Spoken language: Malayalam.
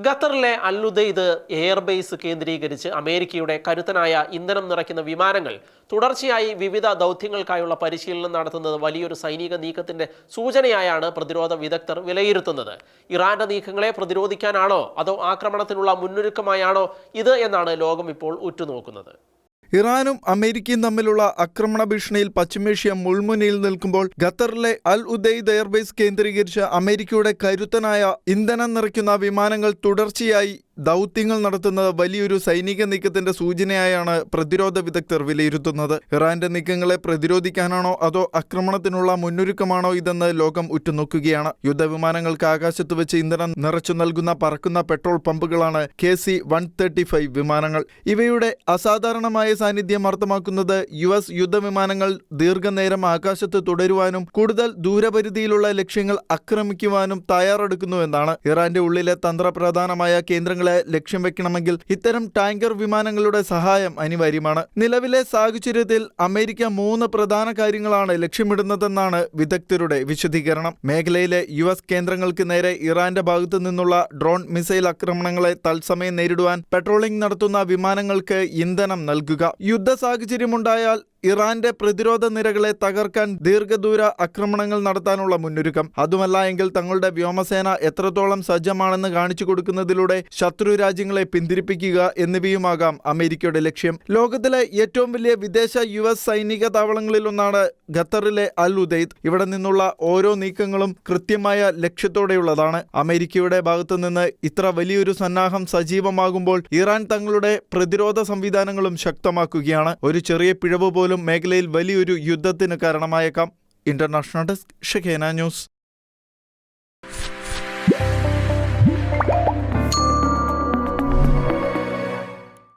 ഖത്തറിലെ അൽ-ഉദൈദ് എയർബേസ് കേന്ദ്രീകരിച്ച് അമേരിക്കയുടെ കരുത്തനായ ഇന്ധനം നിറയ്ക്കുന്ന വിമാനങ്ങൾ തുടർച്ചയായി വിവിധ ദൗത്യങ്ങൾക്കായുള്ള പരിശീലനം നടത്തുന്നത് വലിയൊരു സൈനിക നീക്കത്തിന്റെ സൂചനയായാണ് പ്രതിരോധ വിദഗ്ധർ വിലയിരുത്തുന്നത്. ഇറാന്റെ നീക്കങ്ങളെ പ്രതിരോധിക്കാനാണോ അതോ ആക്രമണത്തിനുള്ള മുന്നൊരുക്കമായാണോ ഇത് എന്നാണ് ലോകം ഇപ്പോൾ ഉറ്റുനോക്കുന്നത്. ഇറാനും അമേരിക്കയും തമ്മിലുള്ള ആക്രമണ ഭീഷണിയിൽ പശ്ചിമേഷ്യ മുൾമുനയിൽ നിൽക്കുമ്പോൾ ഖത്തറിലെ അൽ-ഉദൈദ് എയർബേസ് കേന്ദ്രീകരിച്ച് അമേരിക്കയുടെ കരുത്തനായ ഇന്ധനം നിറയ്ക്കുന്ന വിമാനങ്ങൾ തുടർച്ചയായി ദൗത്യങ്ങൾ നടത്തുന്നത് വലിയൊരു സൈനിക നീക്കത്തിന്റെ സൂചനയായാണ് പ്രതിരോധ വിദഗ്ധർ വിലയിരുത്തുന്നത്. ഇറാന്റെ നീക്കങ്ങളെ പ്രതിരോധിക്കാനാണോ അതോ ആക്രമണത്തിനുള്ള മുന്നൊരുക്കമാണോ ഇതെന്ന് ലോകം ഉറ്റുനോക്കുകയാണ്. യുദ്ധവിമാനങ്ങൾക്ക് ആകാശത്ത് വെച്ച് ഇന്ധനം നിറച്ചു നൽകുന്ന പറക്കുന്ന പെട്രോൾ പമ്പുകളാണ് KC-135 വിമാനങ്ങൾ. ഇവയുടെ അസാധാരണമായ സാന്നിധ്യം അർത്ഥമാക്കുന്നത് US യുദ്ധവിമാനങ്ങൾ ദീർഘനേരം ആകാശത്ത് തുടരുവാനും കൂടുതൽ ദൂരപരിധിയിലുള്ള ലക്ഷ്യങ്ങൾ ആക്രമിക്കുവാനും തയ്യാറെടുക്കുന്നുവെന്നാണ്. ഇറാന്റെ ഉള്ളിലെ തന്ത്രപ്രധാനമായ കേന്ദ്രങ്ങളെ ലക്ഷ്യം വെക്കണമെങ്കിൽ ഇത്തരം ടാങ്കർ വിമാനങ്ങളുടെ സഹായം അനിവാര്യമാണ്. നിലവിലെ സാഹചര്യത്തിൽ അമേരിക്ക 3 പ്രധാന കാര്യങ്ങളാണ് ലക്ഷ്യമിടുന്നതെന്നാണ് വിദഗ്ധരുടെ വിശദീകരണം. മേഖലയിലെ US കേന്ദ്രങ്ങൾക്ക് നേരെ ഇറാന്റെ ഭാഗത്തു നിന്നുള്ള ഡ്രോൺ മിസൈൽ ആക്രമണങ്ങളെ തത്സമയം നേരിടുവാൻ പെട്രോളിംഗ് നടത്തുന്ന വിമാനങ്ങൾക്ക് ഇന്ധനം നൽകുക. യുദ്ധ സാഹചര്യമുണ്ടായാൽ ഇറാന്റെ പ്രതിരോധ നിരകളെ തകർക്കാൻ ദീർഘദൂര ആക്രമണങ്ങൾ നടത്താനുള്ള മുന്നൊരുക്കം. അതുമല്ല എങ്കിൽ തങ്ങളുടെ വ്യോമസേന എത്രത്തോളം സജ്ജമാണെന്ന് കാണിച്ചു കൊടുക്കുന്നതിലൂടെ ശത്രു രാജ്യങ്ങളെ പിന്തിരിപ്പിക്കുക എന്നിവയുമാകാം അമേരിക്കയുടെ ലക്ഷ്യം. ലോകത്തിലെ ഏറ്റവും വലിയ വിദേശ US സൈനിക താവളങ്ങളിലൊന്നാണ് ഖത്തറിലെ അൽ-ഉദൈദ്. ഇവിടെ നിന്നുള്ള ഓരോ നീക്കങ്ങളും കൃത്യമായ ലക്ഷ്യത്തോടെയുള്ളതാണ്. അമേരിക്കയുടെ ഭാഗത്തു നിന്ന് ഇത്ര വലിയൊരു സന്നാഹം സജീവമാകുമ്പോൾ ഇറാൻ തങ്ങളുടെ പ്രതിരോധ സംവിധാനങ്ങളും ശക്തമാക്കുകയാണ്. ഒരു ചെറിയ പിഴവ് പോലും മേഖലയിൽ വലിയൊരു യുദ്ധത്തിന് കാരണമായേക്കാം. International desk, ഷെഖേന news.